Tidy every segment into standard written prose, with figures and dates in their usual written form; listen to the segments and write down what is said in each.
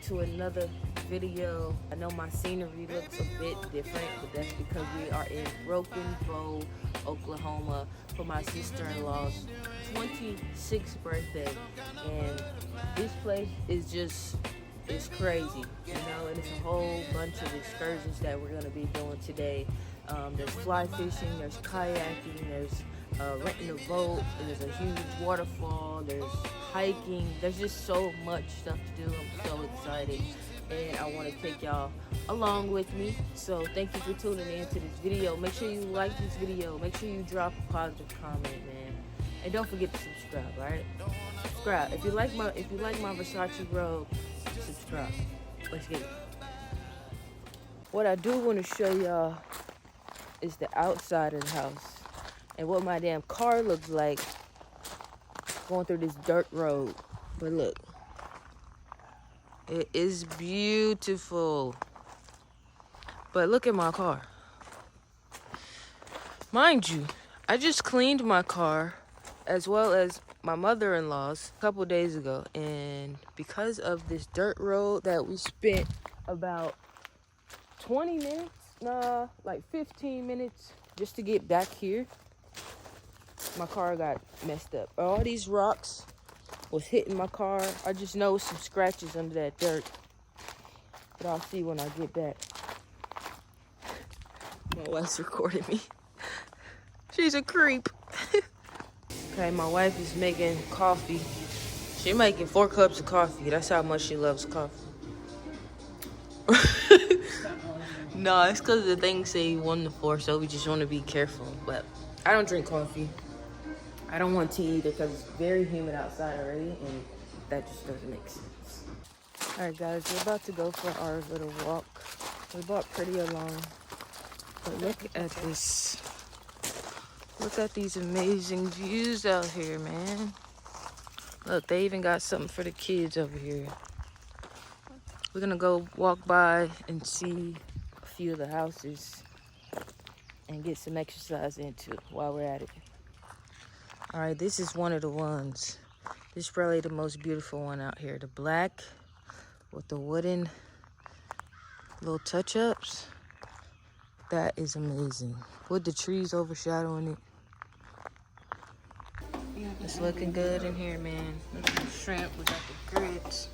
to another video. I know my scenery looks a bit different, but that's because we are in Broken Bow, Oklahoma for my sister-in-law's 26th birthday. And this place is just, it's crazy, you know, and it's a whole bunch of excursions that we're gonna be doing today. There's fly fishing, there's kayaking, there's renting a boat, there's a huge waterfall, there's hiking, there's just so much stuff to do. I'm so excited and I want to take y'all along with me. So thank you for tuning in to this video. Make sure you like this video, make sure you drop a positive comment, man, and don't forget to subscribe. All right, subscribe if you like my Versace robe. Subscribe. Let's get it. What I do want to show y'all is the outside of the house and what my damn car looks like going through this dirt road. But look, it is beautiful. But look at my car. Mind you, I just cleaned my car as well as my mother-in-law's a couple days ago, and because of this dirt road that we spent about 20 minutes, like 15 minutes just to get back here, my car got messed up. All these rocks was hitting my car. I just know some scratches under that dirt, but I'll see when I get back. My wife's recording me. She's a creep. Okay, my wife is making coffee. She's making 4 cups of coffee. That's how much she loves coffee. No, it's because the thing say 1 to 4, so we just want to be careful. But I don't drink coffee. I don't want tea either because it's very humid outside already, and that just doesn't make sense. All right, guys, we're about to go for our little walk. We bought pretty along, but look at this. Look at these amazing views out here, man. Look, they even got something for the kids over here. We're gonna go walk by and see a few of the houses and get some exercise into while we're at it. All right, this is one of the ones. This is probably the most beautiful one out here. The black with the wooden little touch-ups. That is amazing. With the trees overshadowing it. It's looking good in here, man. Look at the shrimp. We got the grits.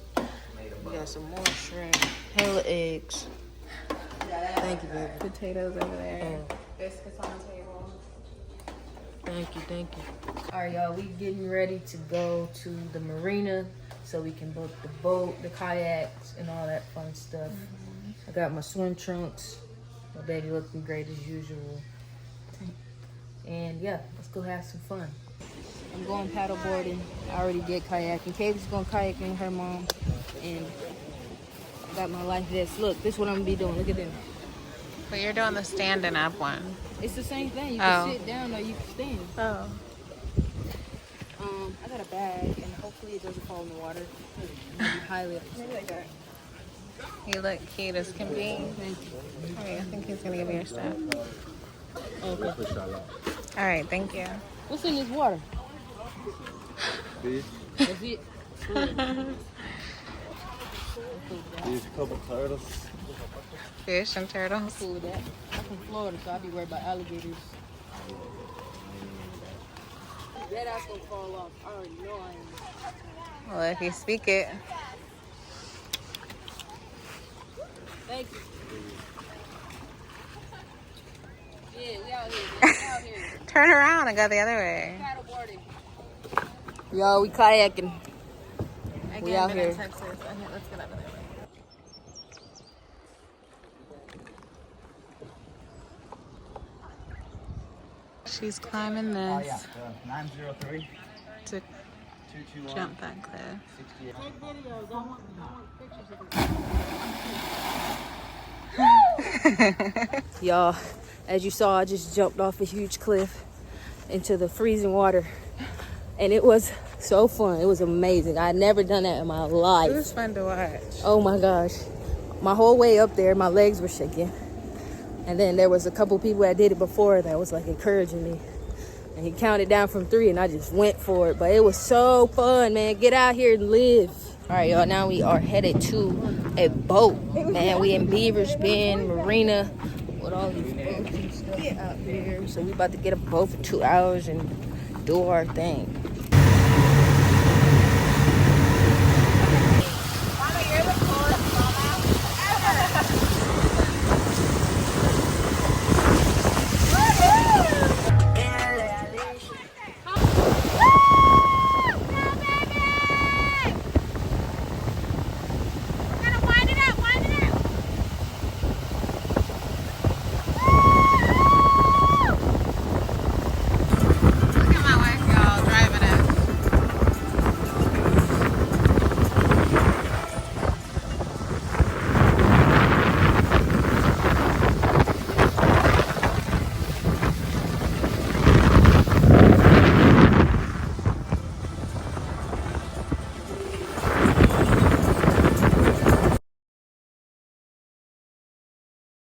We got some more shrimp. Hella eggs. Thank you, baby. Potatoes over there. Biscuits on the table. Thank you, thank you. All right, y'all. We getting ready to go to the marina so we can book the boat, the kayaks, and all that fun stuff. I got my swim trunks. My baby looking great as usual. And yeah, let's go have some fun. I'm going paddle boarding. I already did kayaking. Katie's going kayaking with her mom. And I got my life vest. Look, this is what I'm gonna be doing. Look at them. But you're doing the standing up one. It's the same thing. You can sit down or you can stand. Oh. I got a bag and hopefully it doesn't fall in the water. I'll be highly upset. You look cute as can be. Thank you. All right, I think he's gonna give you your stuff. Okay. All right, thank you. What's in this water? Fish. That's it. These couple turtles. Fish and I'm turtles. cool with that. I'm from Florida, so I'll be worried about alligators. That ass gonna fall off. I already know I am. Well, if you speak it. Thank you. Yeah, we out here. Man. We out here. Turn around and go the other way. Paddle boarding. Yo, we kayaking. Again, We out been here. in Texas. Okay, let's get out of there. She's climbing this 903 to 221 jump that cliff. 68. Take videos. I want pictures of it. Y'all, as you saw, I just jumped off a huge cliff into the freezing water. And it was so fun. It was amazing. I had never done that in my life. It was fun to watch. Oh my gosh. My whole way up there, my legs were shaking. And then there was a couple people that did it before that was like encouraging me. And he counted down from 3 and I just went for it. But it was so fun, man. Get out here and live. All right, y'all. Now we are headed to a boat, man. We in Beavers Bend Marina with all these boats and stuff out here. So we about to get a boat for 2 hours and do our thing.